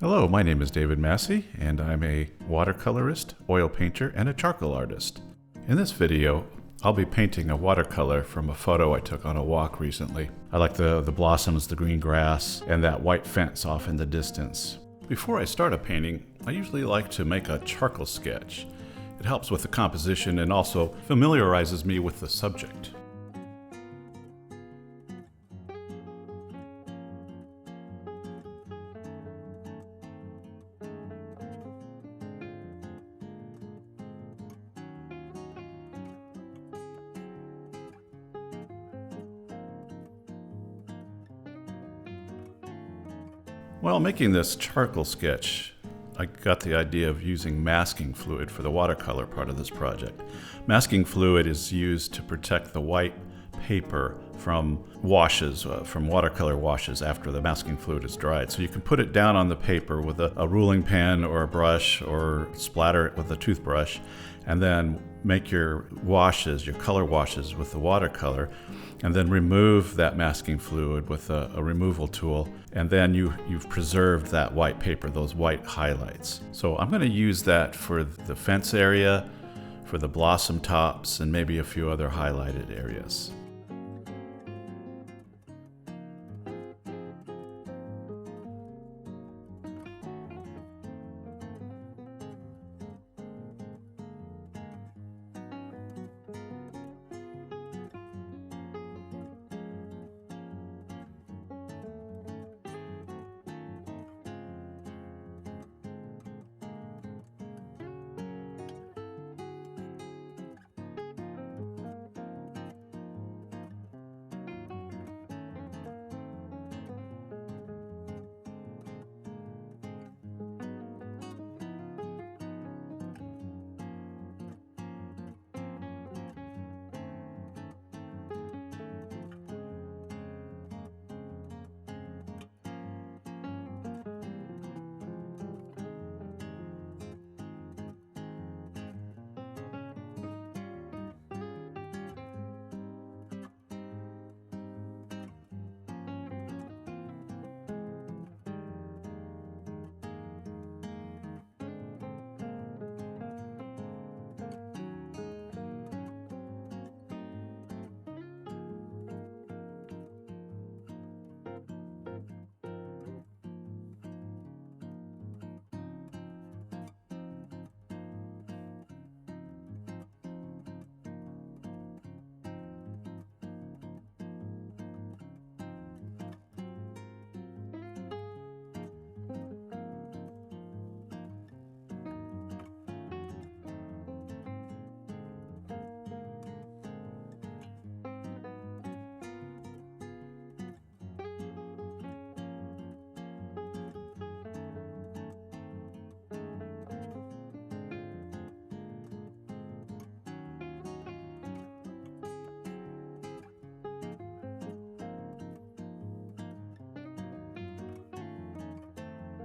Hello, my name is David Massey, and I'm a watercolorist, oil painter, and a charcoal artist. In this video, I'll be painting a watercolor from a photo I took on a walk recently. I like the blossoms, the green grass, and that white fence off in the distance. Before I start a painting, I usually like to make a charcoal sketch. It helps with the composition and also familiarizes me with the subject. While making this charcoal sketch, I got the idea of using masking fluid for the watercolor part of this project. Masking fluid is used to protect the white paper from washes, from watercolor washes after the masking fluid is dried. So you can put it down on the paper with a ruling pen or a brush, or splatter it with a toothbrush, and then make your washes, your color washes with the watercolor, and then remove that masking fluid with a removal tool, and then you've preserved that white paper, those white highlights. So I'm going to use that for the fence area, for the blossom tops, and maybe a few other highlighted areas.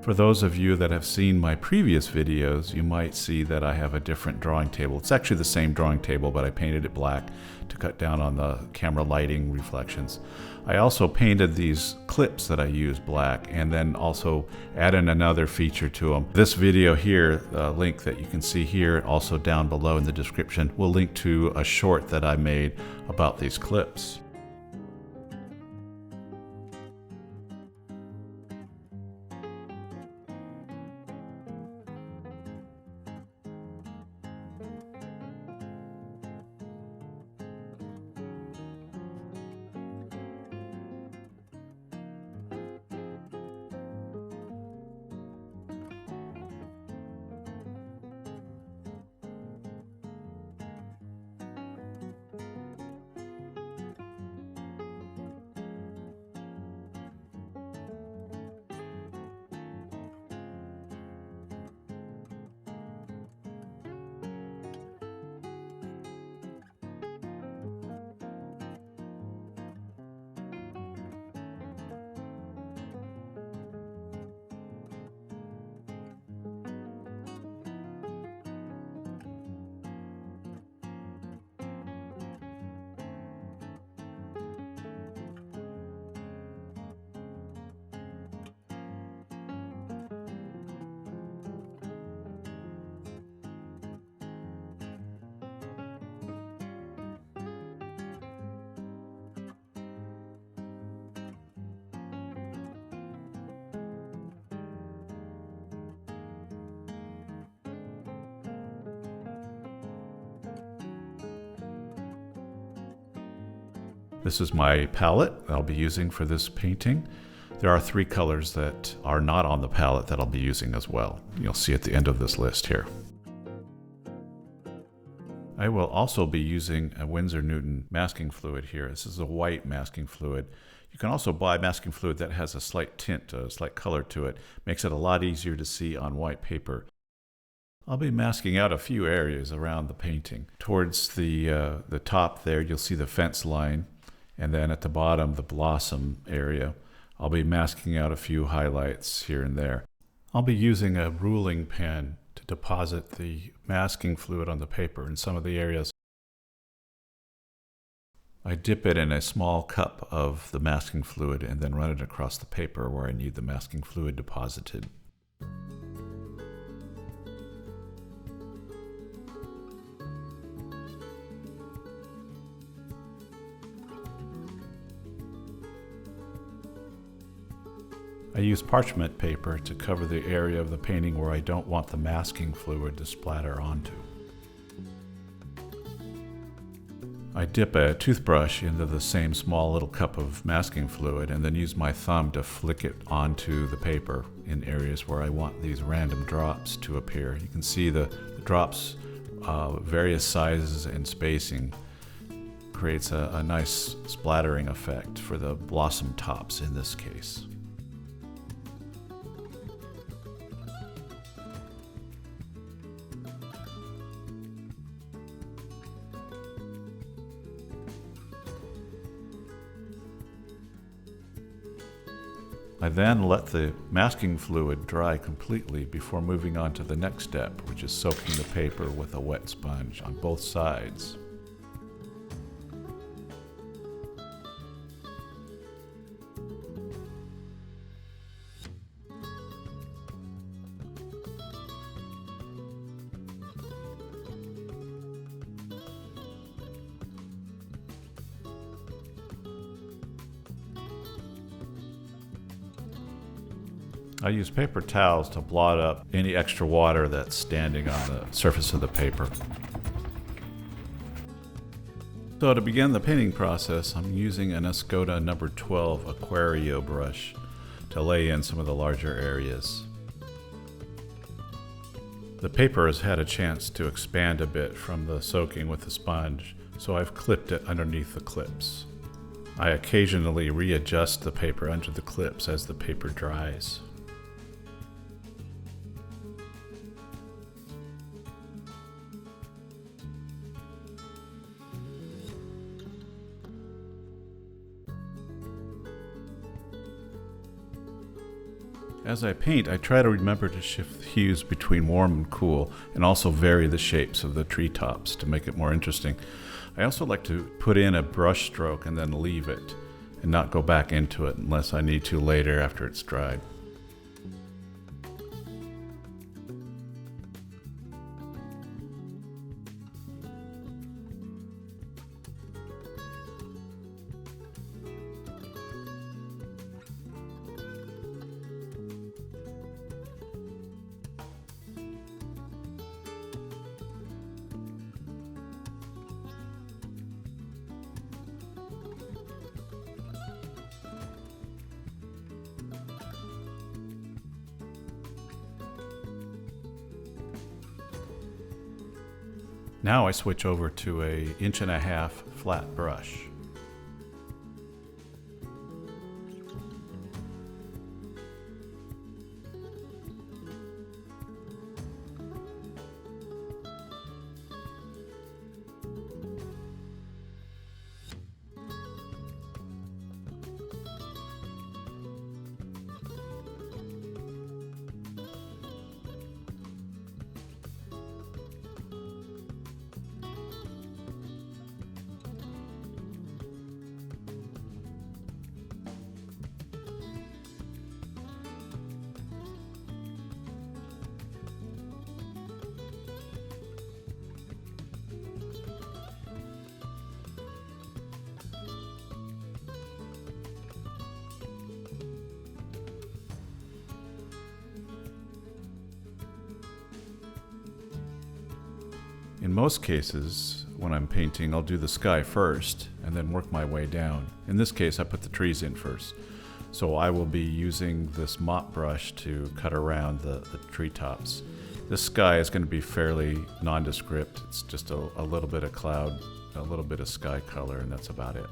For those of you that have seen my previous videos, you might see that I have a different drawing table. It's actually the same drawing table, but I painted it black to cut down on the camera lighting reflections. I also painted these clips that I use black, and then also added another feature to them. This video here, the link that you can see here, also down below in the description, will link to a short that I made about these clips. This is my palette that I'll be using for this painting. There are 3 colors that are not on the palette that I'll be using as well. You'll see at the end of this list here. I will also be using a Winsor Newton masking fluid here. This is a white masking fluid. You can also buy masking fluid that has a slight tint, a slight color to it. Makes it a lot easier to see on white paper. I'll be masking out a few areas around the painting. Towards the top there, you'll see the fence line, and then at the bottom, the blossom area. I'll be masking out a few highlights here and there. I'll be using a ruling pen to deposit the masking fluid on the paper in some of the areas. I dip it in a small cup of the masking fluid and then run it across the paper where I need the masking fluid deposited. I use parchment paper to cover the area of the painting where I don't want the masking fluid to splatter onto. I dip a toothbrush into the same small little cup of masking fluid and then use my thumb to flick it onto the paper in areas where I want these random drops to appear. You can see the drops, various sizes and spacing, creates a nice splattering effect for the blossom tops in this case. I then let the masking fluid dry completely before moving on to the next step, which is soaking the paper with a wet sponge on both sides. I use paper towels to blot up any extra water that's standing on the surface of the paper. So to begin the painting process, I'm using an Escoda No. 12 Aquario brush to lay in some of the larger areas. The paper has had a chance to expand a bit from the soaking with the sponge, so I've clipped it underneath the clips. I occasionally readjust the paper under the clips as the paper dries. As I paint, I try to remember to shift hues between warm and cool, and also vary the shapes of the treetops to make it more interesting. I also like to put in a brush stroke and then leave it, and not go back into it unless I need to later after it's dried. Now I switch over to a 1.5 inch flat brush. In most cases, when I'm painting, I'll do the sky first and then work my way down. In this case, I put the trees in first. So I will be using this mop brush to cut around the treetops. This sky is going to be fairly nondescript. It's just a little bit of cloud, a little bit of sky color, and that's about it.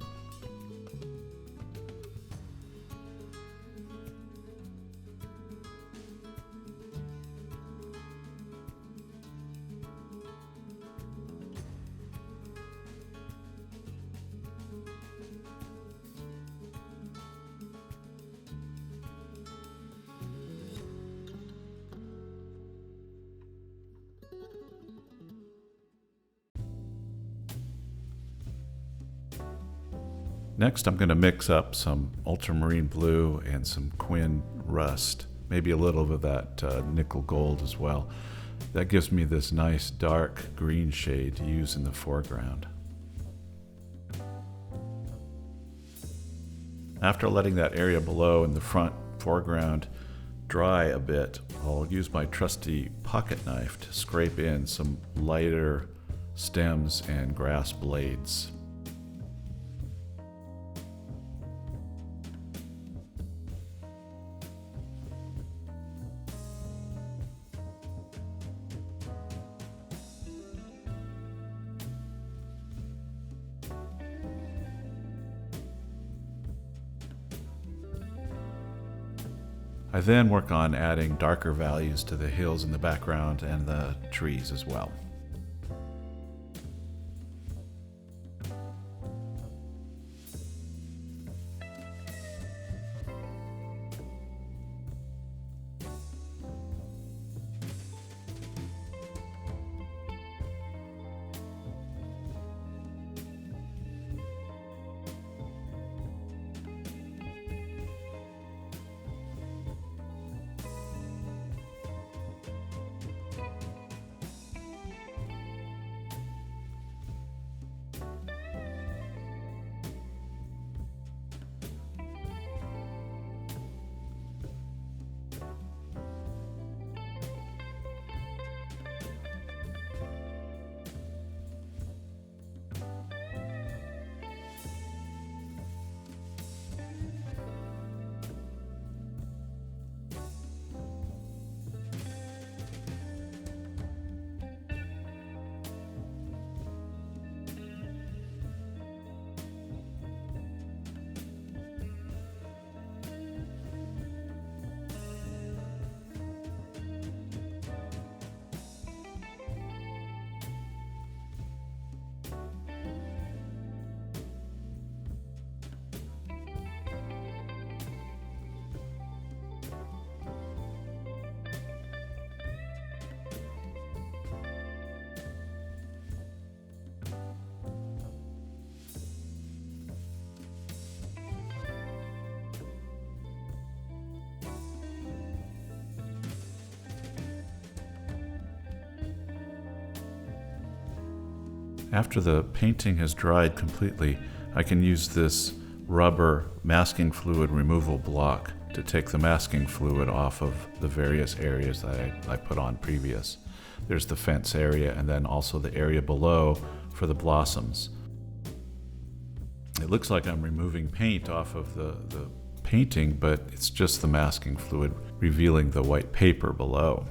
Next, I'm going to mix up some ultramarine blue and some Quin rust, maybe a little of that nickel gold as well. That gives me this nice dark green shade to use in the foreground. After letting that area below in the front foreground dry a bit, I'll use my trusty pocket knife to scrape in some lighter stems and grass blades. I then work on adding darker values to the hills in the background and the trees as well. After the painting has dried completely, I can use this rubber masking fluid removal block to take the masking fluid off of the various areas that I put on previous. There's the fence area and then also the area below for the blossoms. It looks like I'm removing paint off of the painting, but it's just the masking fluid revealing the white paper below.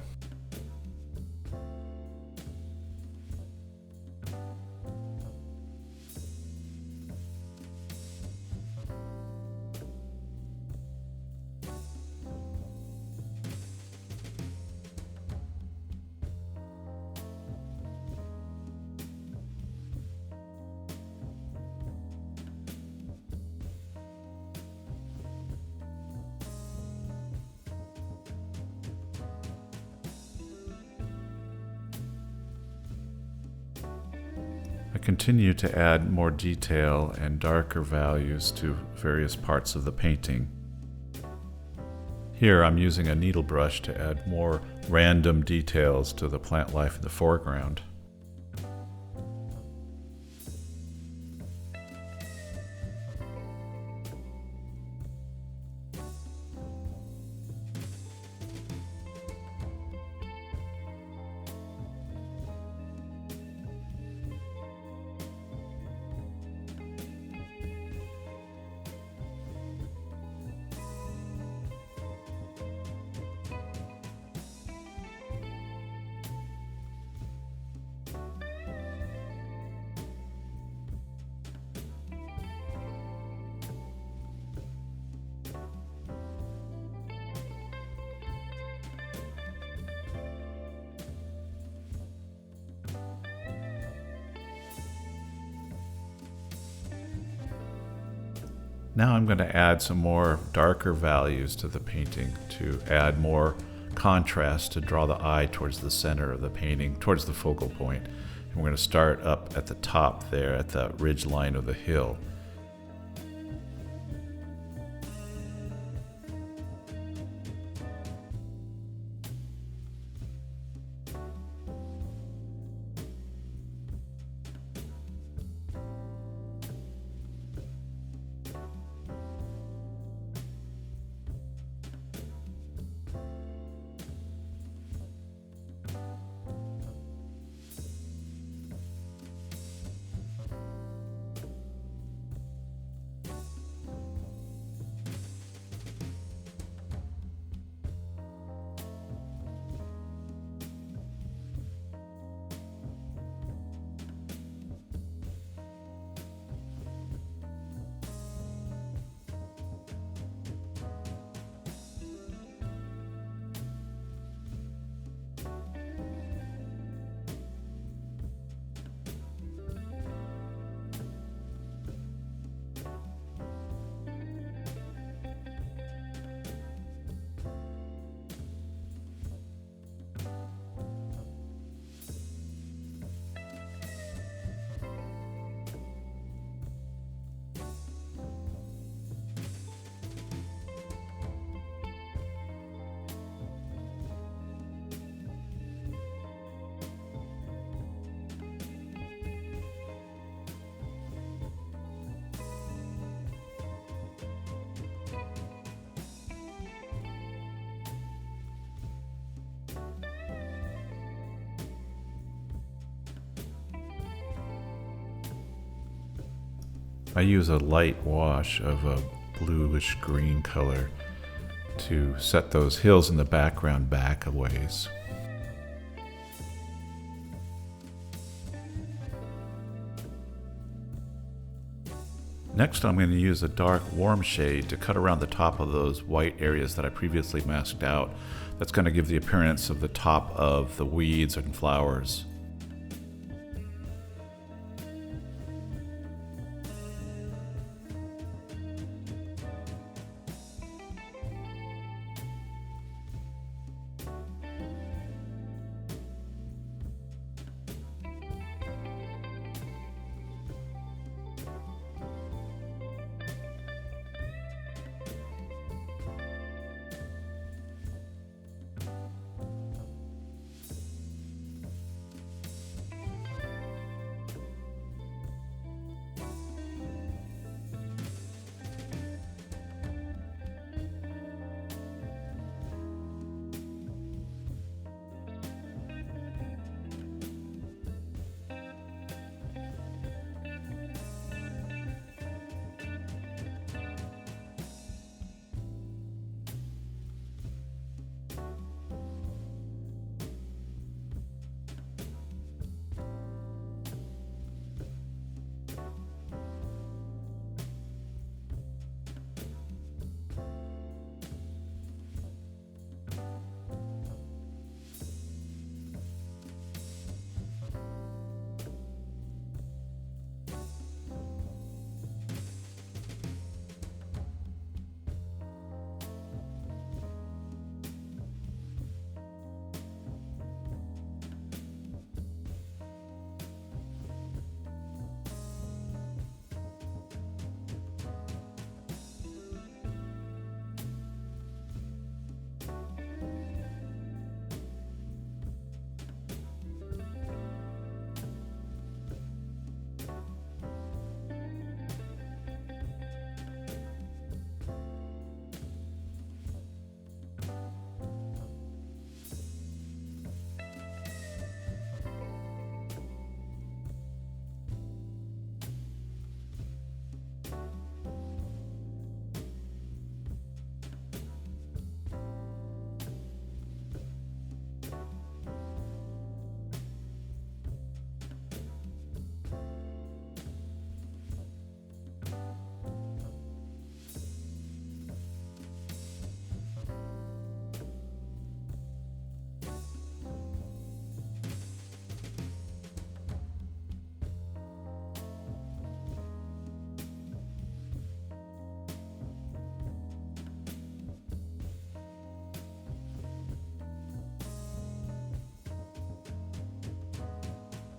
I continue to add more detail and darker values to various parts of the painting. Here I'm using a needle brush to add more random details to the plant life in the foreground. Now I'm going to add some more darker values to the painting to add more contrast to draw the eye towards the center of the painting, towards the focal point. And we're going to start up at the top there at the ridge line of the hill. I use a light wash of a bluish green color to set those hills in the background back a ways. Next, I'm going to use a dark warm shade to cut around the top of those white areas that I previously masked out. That's going to give the appearance of the top of the weeds and flowers.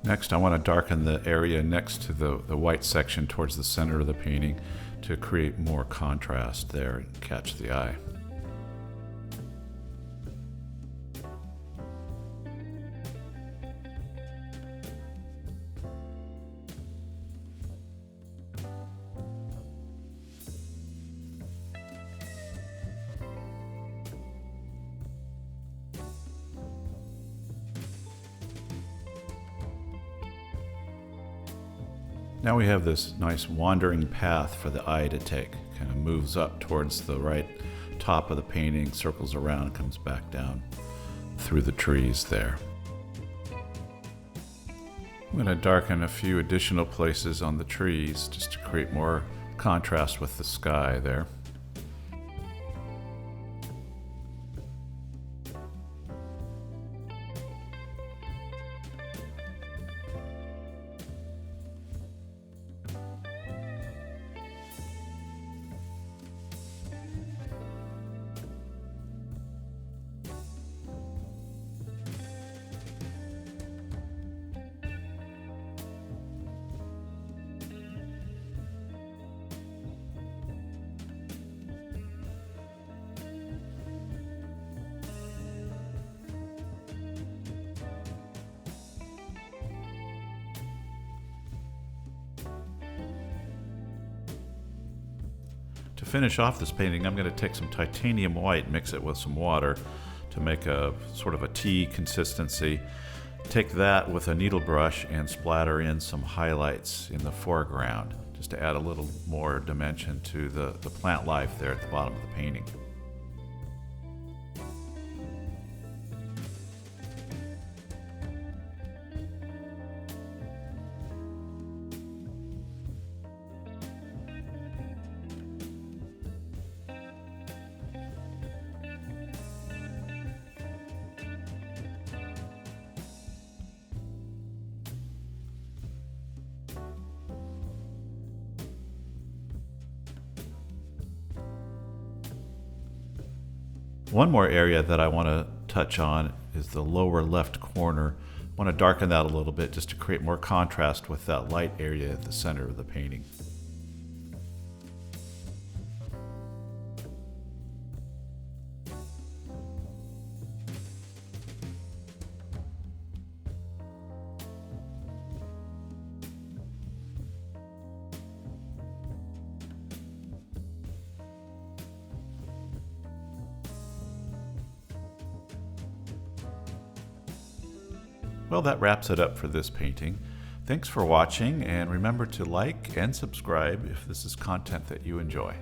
Next, I want to darken the area next to the white section towards the center of the painting to create more contrast there and catch the eye. Now we have this nice wandering path for the eye to take. Kind of moves up towards the right top of the painting, circles around, comes back down through the trees there. I'm going to darken a few additional places on the trees just to create more contrast with the sky there. To finish off this painting, I'm going to take some titanium white, mix it with some water to make a sort of a tea consistency. Take that with a needle brush and splatter in some highlights in the foreground, just to add a little more dimension to the plant life there at the bottom of the painting. One more area that I want to touch on is the lower left corner. I want to darken that a little bit just to create more contrast with that light area at the center of the painting. Well, that wraps it up for this painting. Thanks for watching, and remember to like and subscribe if this is content that you enjoy.